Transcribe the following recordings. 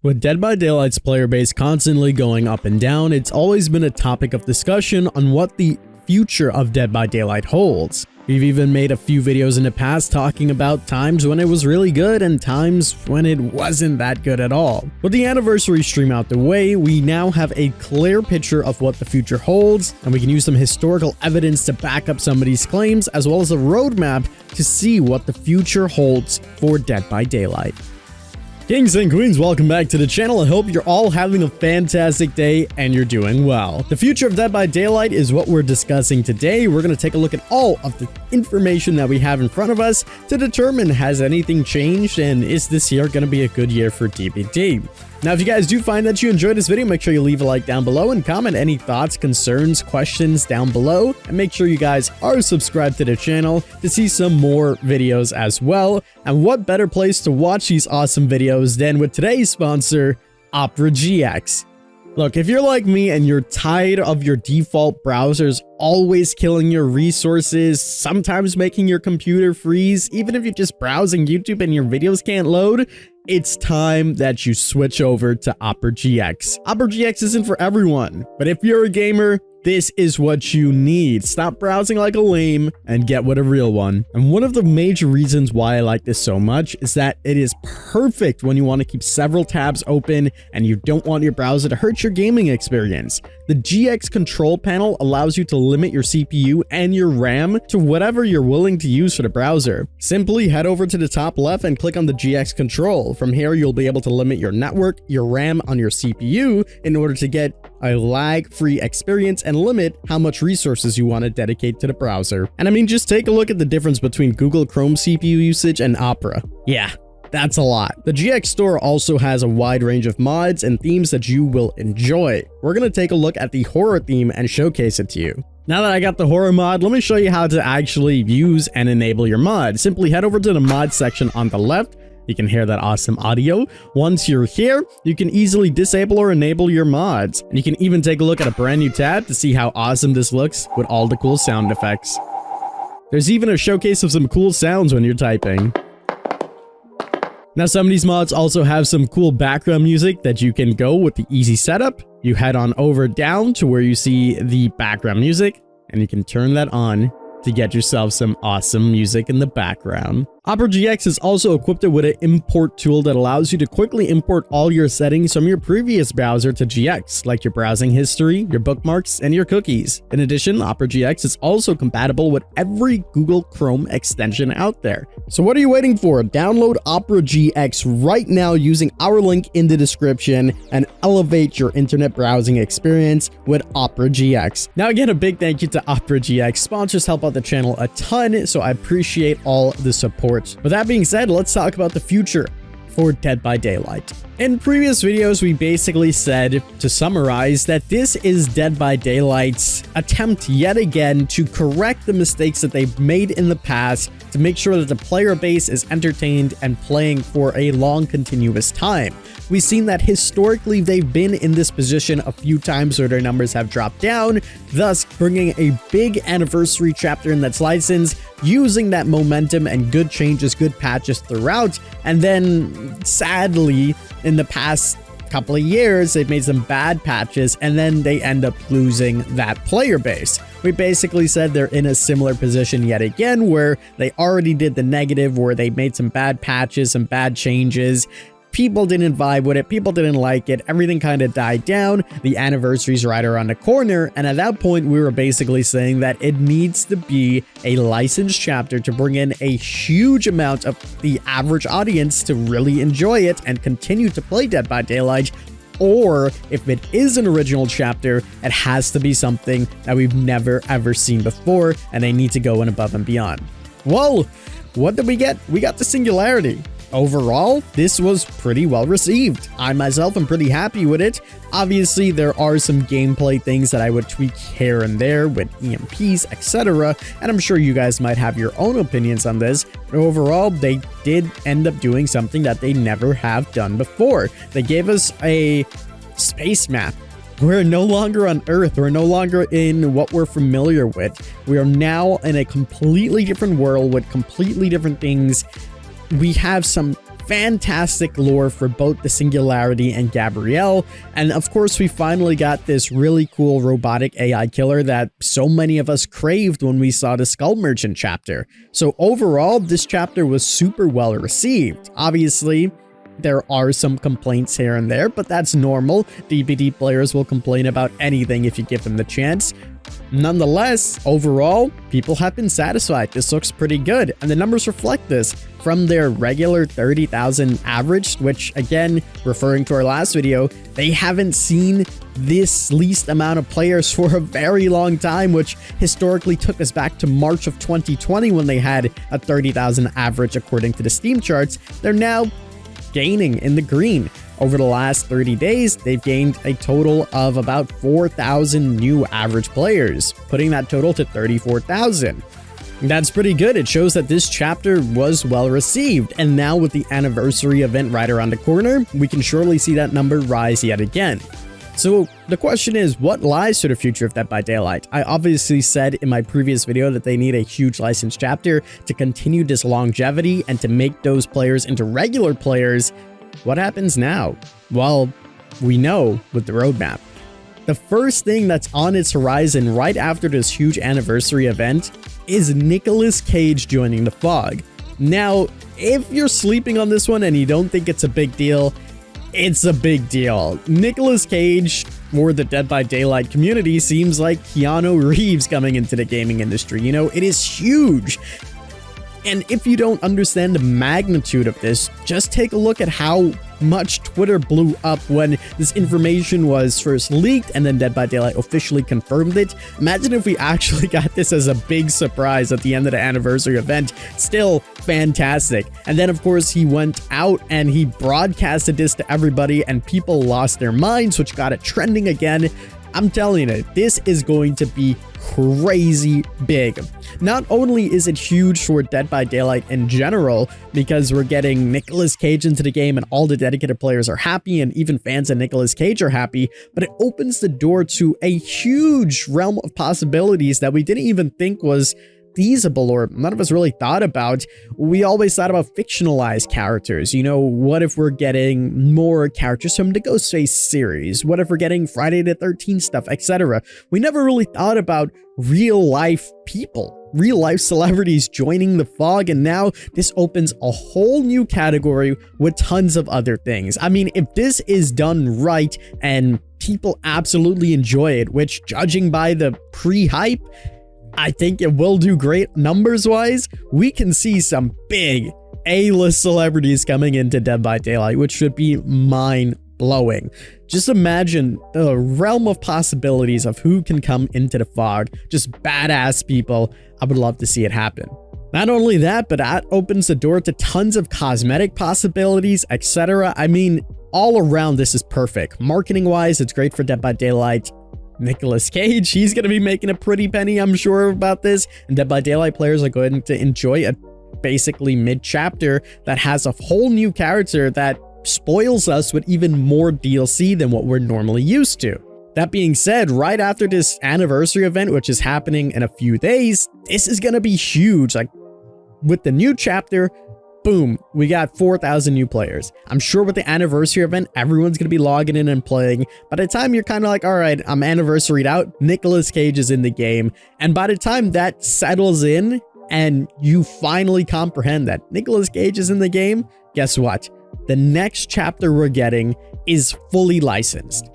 With Dead by Daylight's player base constantly going up and down, it's always been a topic of discussion on what the future of Dead by Daylight holds. We've even made a few videos in the past talking about times when it was really good and times when it wasn't that good at all. With the anniversary stream out the way, we now have a clear picture of what the future holds, and we can use some historical evidence to back up some of these claims, as well as a roadmap to see what the future holds for Dead by Daylight. Kings and queens, welcome back to the channel. I hope you're all having a fantastic day and you're doing well. The future of Dead by Daylight is what we're discussing today. We're going to take a look at all of the information that we have in front of us to determine, has anything changed and is this year going to be a good year for DBD? Now, if you guys do find that you enjoyed this video, make sure you leave a like down below and comment any thoughts, concerns, questions down below. And make sure you guys are subscribed to the channel to see some more videos as well. And what better place to watch these awesome videos than with today's sponsor, Opera GX. Look, if you're like me and you're tired of your default browsers always killing your resources, sometimes making your computer freeze, even if you're just browsing YouTube and your videos can't load, it's time that you switch over to Opera GX. Opera GX isn't for everyone, but if you're a gamer, this is what you need. Stop browsing like a lame and get with a real one. And one of the major reasons why I like this so much is that it is perfect when you want to keep several tabs open and you don't want your browser to hurt your gaming experience. The GX control panel allows you to limit your CPU and your RAM to whatever you're willing to use for the browser. Simply head over to the top left and click on the GX control. From here, you'll be able to limit your network, your RAM on your CPU in order to get a lag-free experience and limit how much resources you want to dedicate to the browser. And I mean, just take a look at the difference between Google Chrome CPU usage and Opera. Yeah, that's a lot. The GX store also has a wide range of mods and themes that you will enjoy. We're going to take a look at the horror theme and showcase it to you. Now that I got the horror mod, let me show you how to actually use and enable your mod. Simply head over to the mod section on the left. You can hear that awesome audio. Once you're here, you can easily disable or enable your mods. And you can even take a look at a brand new tab to see how awesome this looks with all the cool sound effects. There's even a showcase of some cool sounds when you're typing. Now, some of these mods also have some cool background music that you can go with the easy setup. You head on over down to where you see the background music, and you can turn that on to get yourself some awesome music in the background. Opera GX is also equipped with an import tool that allows you to quickly import all your settings from your previous browser to GX, like your browsing history, your bookmarks, and your cookies. In addition, Opera GX is also compatible with every Google Chrome extension out there. So what are you waiting for? Download Opera GX right now using our link in the description and elevate your internet browsing experience with Opera GX. Now again, a big thank you to Opera GX. Sponsors help out the channel a ton, so I appreciate all the support. With that being said, let's talk about the future for Dead by Daylight. In previous videos, we basically said, to summarize, that this is Dead by Daylight's attempt yet again to correct the mistakes that they've made in the past to make sure that the player base is entertained and playing for a long continuous time. We've seen that historically they've been in this position a few times where their numbers have dropped down, thus bringing a big anniversary chapter in that's licensed, using that momentum and good changes, good patches throughout, and then sadly, in the past couple of years, they've made some bad patches and then they end up losing that player base. We basically said they're in a similar position yet again, where they already did the negative, where they made some bad patches, some bad changes. People didn't vibe with it. People didn't like it. Everything kind of died down. The anniversary's right around the corner. And at that point, we were basically saying that it needs to be a licensed chapter to bring in a huge amount of the average audience to really enjoy it and continue to play Dead by Daylight. Or if it is an original chapter, it has to be something that we've never ever seen before, and they need to go in above and beyond. Well, what did we get? We got the Singularity. Overall, this was pretty well received. I myself am pretty happy with it. Obviously, there are some gameplay things that I would tweak here and there with EMPs, etc. And I'm sure you guys might have your own opinions on this. But overall, they did end up doing something that they never have done before. They gave us a space map. We're no longer on Earth. We're no longer in what we're familiar with. We are now in a completely different world with completely different things. We have some fantastic lore for both the Singularity and Gabrielle, and of course we finally got this really cool robotic AI killer that so many of us craved when we saw the Skull Merchant chapter. So overall, this chapter was super well received. Obviously, there are some complaints here and there, but that's normal. DBD players will complain about anything if you give them the chance. Nonetheless, overall, people have been satisfied. This looks pretty good, and the numbers reflect this. From their regular 30,000 average, which again, referring to our last video, they haven't seen this least amount of players for a very long time, which historically took us back to March of 2020 when they had a 30,000 average according to the Steam charts. They're now gaining in the green. Over the last 30 days, they've gained a total of about 4,000 new average players, putting that total to 34,000. That's pretty good. It shows that this chapter was well received, and now with the anniversary event right around the corner, we can surely see that number rise yet again. So the question is, what lies to the future of Dead by Daylight? I obviously said in my previous video that they need a huge licensed chapter to continue this longevity and to make those players into regular players. What happens now? Well, we know with the roadmap. The first thing that's on its horizon right after this huge anniversary event is Nicolas Cage joining the Fog. Now, if you're sleeping on this one and you don't think it's a big deal, it's a big deal. Nicolas Cage, for the Dead by Daylight community, seems like Keanu Reeves coming into the gaming industry. You know, it is huge. And if you don't understand the magnitude of this, just take a look at how much Twitter blew up when this information was first leaked and then Dead by Daylight officially confirmed it. Imagine if we actually got this as a big surprise at the end of the anniversary event. Still fantastic. And then of course he went out and he broadcasted this to everybody and people lost their minds, which got it trending again. I'm telling you, this is going to be crazy big. Not only is it huge for Dead by Daylight in general, because we're getting Nicolas Cage into the game and all the dedicated players are happy and even fans of Nicolas Cage are happy, but it opens the door to a huge realm of possibilities that we didn't even think was feasible or none of us really thought about. We always thought about fictionalized characters. You know, what if we're getting more characters from the Ghostface series? What if we're getting Friday the 13th stuff, etc.? We never really thought about real life people, real life celebrities joining the Fog, and now this opens a whole new category with tons of other things. I mean, if this is done right and people absolutely enjoy it, which judging by the pre-hype, I think it will do great numbers-wise. We can see some big A-list celebrities coming into Dead by Daylight, which should be mind-blowing. Just imagine the realm of possibilities of who can come into the Fog. Just badass people. I would love to see it happen. Not only that, but that opens the door to tons of cosmetic possibilities, etc. I mean, all around this is perfect. Marketing-wise, it's great for Dead by Daylight. Nicolas Cage, he's going to be making a pretty penny, I'm sure, about this. And Dead by Daylight players are going to enjoy a basically mid-chapter that has a whole new character that spoils us with even more DLC than what we're normally used to. That being said, right after this anniversary event, which is happening in a few days, this is going to be huge. Like, with the new chapter, boom, we got 4,000 new players. I'm sure with the anniversary event, everyone's going to be logging in and playing. By the time you're kind of like, all right, I'm anniversaried out, Nicolas Cage is in the game. And by the time that settles in and you finally comprehend that Nicolas Cage is in the game, guess what? The next chapter we're getting is fully licensed.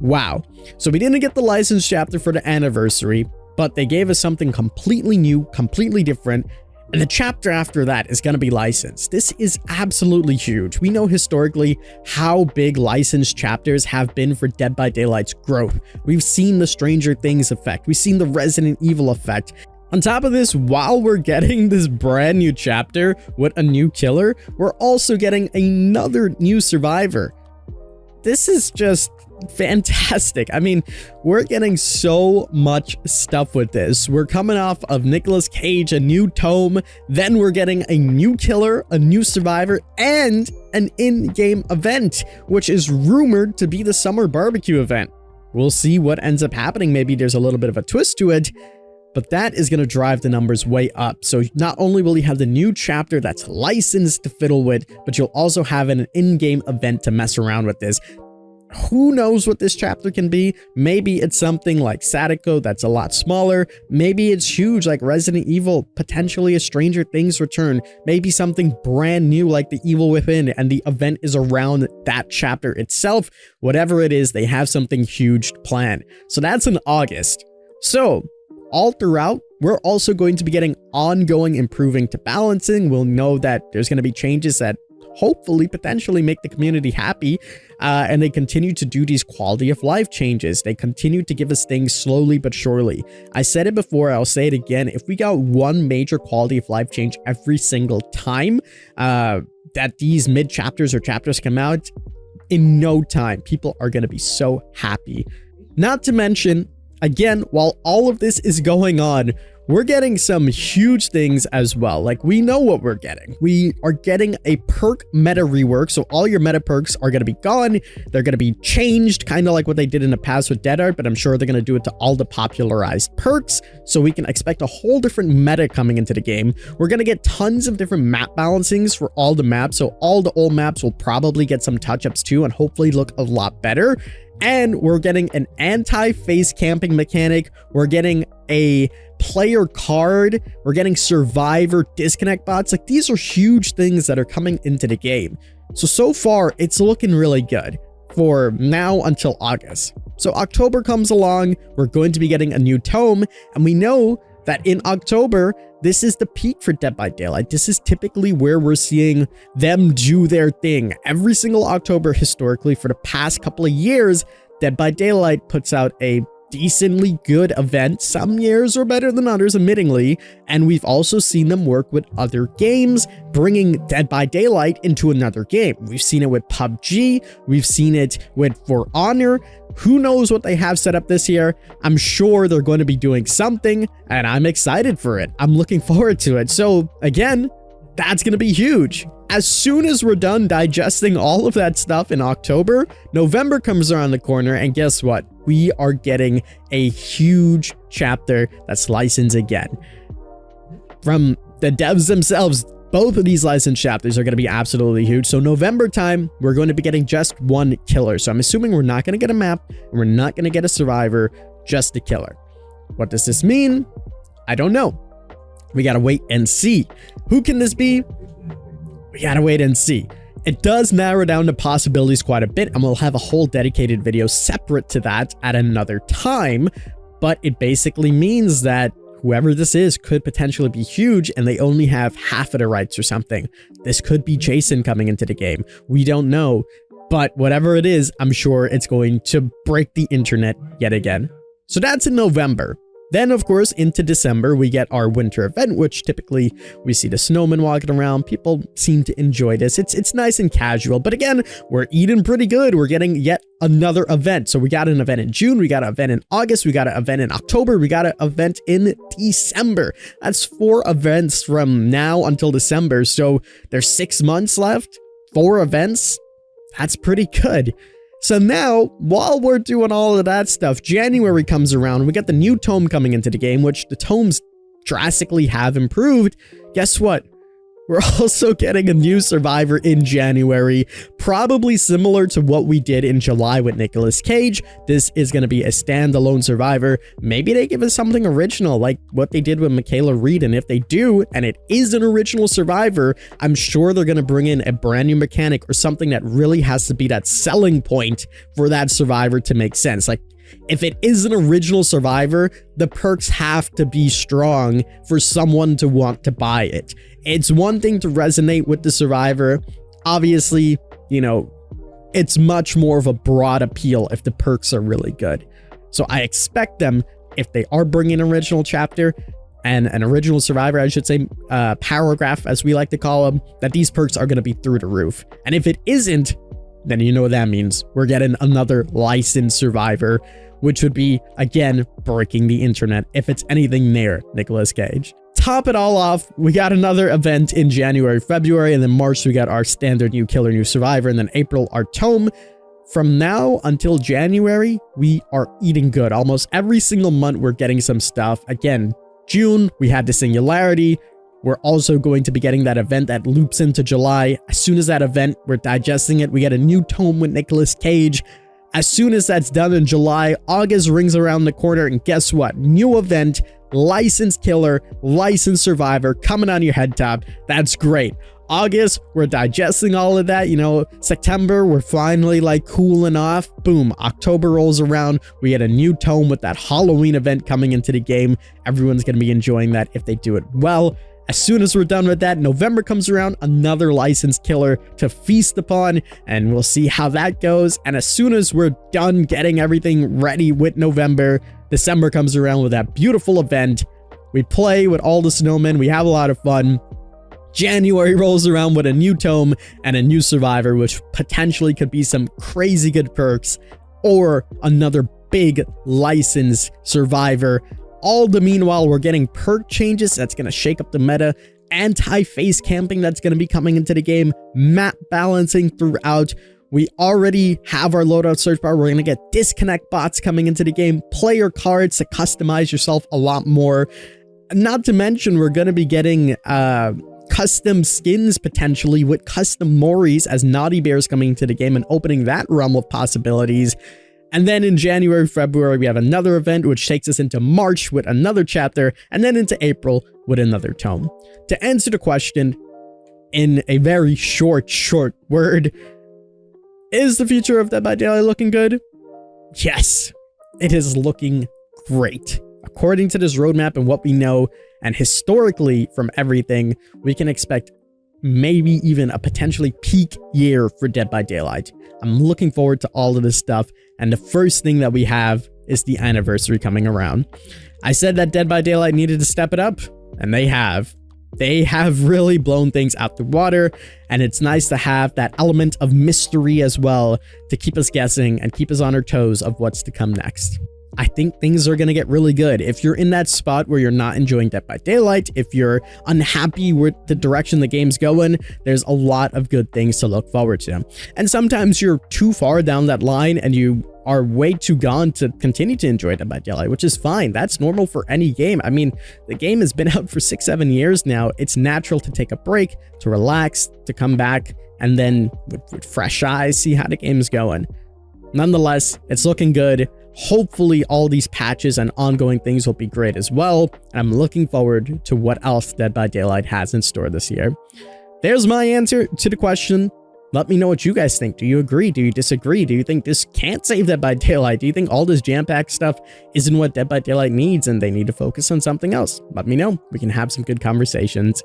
Wow. So we didn't get the licensed chapter for the anniversary, but they gave us something completely new, completely different. And the chapter after that is going to be licensed. This is absolutely huge. We know historically how big licensed chapters have been for Dead by Daylight's growth. We've seen the Stranger Things effect. We've seen the Resident Evil effect. On top of this, while we're getting this brand new chapter with a new killer, we're also getting another new survivor. This is just fantastic. I mean, we're getting so much stuff with this. We're coming off of Nicolas Cage, a new tome, then we're getting a new killer, a new survivor, and an in-game event, which is rumored to be the summer barbecue event. We'll see what ends up happening. Maybe there's a little bit of a twist to it. but that is going to drive the numbers way up. So not only will you have the new chapter that's licensed to fiddle with, but you'll also have an in-game event to mess around with this. Who knows what this chapter can be? Maybe it's something like Sadako that's a lot smaller. Maybe it's huge like Resident Evil, potentially a Stranger Things return. Maybe something brand new like The Evil Within, and the event is around that chapter itself. Whatever it is, they have something huge planned. So that's in August. So all throughout, we're also going to be getting ongoing improving to balancing. We'll know that there's going to be changes that hopefully potentially make the community happy, and they continue to do these quality of life changes. They continue to give us things slowly but surely. I said it before, I'll say it again. If we got one major quality of life change every single time that these mid chapters or chapters come out, in no time people are going to be so happy. Not to mention, again, while all of this is going on, we're getting some huge things as well. Like, we know what we're getting. We are getting a perk meta rework. So all your meta perks are going to be gone. They're going to be changed, kind of like what they did in the past with Dead Art, but I'm sure they're going to do it to all the popularized perks. So we can expect a whole different meta coming into the game. We're going to get tons of different map balancings for all the maps. So all the old maps will probably get some touch-ups too, and hopefully look a lot better. And we're getting an anti-face camping mechanic. We're getting a player card. We're getting survivor disconnect bots. Like, these are huge things that are coming into the game. So far, it's looking really good for now until August. So October comes along, we're going to be getting a new tome, and we know that in October, this is the peak for Dead by Daylight. This is typically where we're seeing them do their thing. Every single October, historically, for the past couple of years, Dead by Daylight puts out a decently good event. Some years are better than others, admittingly, and we've also seen them work with other games, bringing Dead by Daylight into another game. We've seen it with PUBG, we've seen it with For Honor. Who knows what they have set up this year? I'm sure they're going to be doing something, and I'm excited for it. I'm looking forward to it. So again, that's going to be huge. As soon as we're done digesting all of that stuff in October, November comes around the corner, and guess what? We are getting a huge chapter that's licensed again. From the devs themselves, both of these licensed chapters are going to be absolutely huge. So November time, we're going to be getting just one killer. So I'm assuming we're not going to get a map, and we're not going to get a survivor, just a killer. What does this mean? I don't know. We got to wait and see. Who can this be? We gotta wait and see. It does narrow down the possibilities quite a bit, and we'll have a whole dedicated video separate to that at another time, but it basically means that whoever this is could potentially be huge, and they only have half of the rights or something. This could be Jason coming into the game. We don't know, but whatever it is, I'm sure it's going to break the internet yet again. So that's in November. Then, of course, into December, we get our winter event, which typically we see the snowmen walking around. People seem to enjoy this. It's nice and casual, but again, we're eating pretty good. We're getting yet another event. So we got an event in June, we got an event in August, we got an event in October, we got an event in December. That's 4 events from now until December. So there's 6 months left, 4 events. That's pretty good. So now, while we're doing all of that stuff, January comes around, we got the new tome coming into the game, which the tomes drastically have improved. Guess what? We're also getting a new survivor in January, probably similar to what we did in July with Nicolas Cage. This is going to be a standalone survivor. Maybe they give us something original like what they did with Michaela Reed, and if they do, and it is an original survivor, I'm sure they're going to bring in a brand new mechanic or something that really has to be that selling point for that survivor to make sense. Like, if it is an original survivor, the perks have to be strong for someone to want to buy it. It's one thing to resonate with the survivor. Obviously, you know, it's much more of a broad appeal if the perks are really good. So I expect them, if they are bringing an original chapter and an original survivor, I should say, paragraph, as we like to call them, that these perks are going to be through the roof. And if it isn't, then you know what that means. We're getting another licensed survivor, which would be, again, breaking the internet if it's anything near Nicolas Cage. Top it all off, we got another event in January, February, and then March we got our standard new killer, new survivor, and then April, our tome. From now until January, we are eating good. Almost every single month, we're getting some stuff. Again, June, we had the Singularity. We're also going to be getting that event that loops into July. As soon as that event, we're digesting it. We get a new tome with Nicolas Cage. As soon as that's done in July, August rings around the corner, and guess what? New event, Licensed Killer, Licensed Survivor coming on your head top. That's great. August, we're digesting all of that. You know, September, we're finally like cooling off. Boom, October rolls around. We get a new tome with that Halloween event coming into the game. Everyone's going to be enjoying that if they do it well. As soon as we're done with that, November comes around, another Licensed Killer to feast upon, and we'll see how that goes. And as soon as we're done getting everything ready with November, December comes around with that beautiful event. We play with all the snowmen. We have a lot of fun. January rolls around with a new tome and a new survivor, which potentially could be some crazy good perks, or another big licensed survivor. All the meanwhile, we're getting perk changes that's going to shake up the meta, anti-face camping that's going to be coming into the game, map balancing throughout. We already have our loadout search bar. We're going to get disconnect bots coming into the game, player cards to customize yourself a lot more. Not to mention, we're going to be getting custom skins potentially with custom Moris as Naughty Bears coming into the game and opening that realm of possibilities. And then in January, February, we have another event, which takes us into March with another chapter, and then into April with another tome. To answer the question in a very short word, is the future of Dead by Daylight looking good? Yes, it is looking great. According to this roadmap and what we know, and historically from everything, we can expect maybe even a potentially peak year for Dead by Daylight. I'm looking forward to all of this stuff, and the first thing that we have is the anniversary coming around. I said that Dead by Daylight needed to step it up, and they have. They have really blown things out the water, and it's nice to have that element of mystery as well to keep us guessing and keep us on our toes of what's to come next. I think things are going to get really good. If you're in that spot where you're not enjoying Dead by Daylight, if you're unhappy with the direction the game's going, there's a lot of good things to look forward to. And sometimes you're too far down that line and you are way too gone to continue to enjoy Dead by Daylight, which is fine. That's normal for any game. I mean, the game has been out for 6-7 years now. It's natural to take a break, to relax, to come back, and then with fresh eyes, see how the game's going. Nonetheless, it's looking good. Hopefully all these patches and ongoing things will be great as well. And I'm looking forward to what else Dead by Daylight has in store this year. There's my answer to the question. Let me know what you guys think. Do you agree? Do you disagree? Do you think this can't save Dead by Daylight? Do you think all this jam-packed stuff isn't what Dead by Daylight needs and they need to focus on something else? Let me know. We can have some good conversations.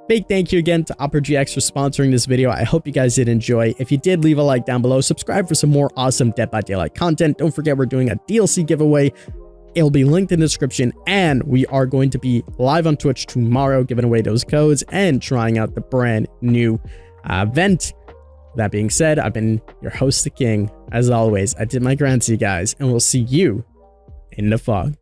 Big thank you again to OperaGX for sponsoring this video. I hope you guys did enjoy. If you did, leave a like down below. Subscribe for some more awesome Dead by Daylight content. Don't forget we're doing a DLC giveaway. It'll be linked in the description, and we are going to be live on Twitch tomorrow giving away those codes and trying out the brand new event. That being said, I've been your host, The King. As always, I did my grind to you guys, and we'll see you in the fog.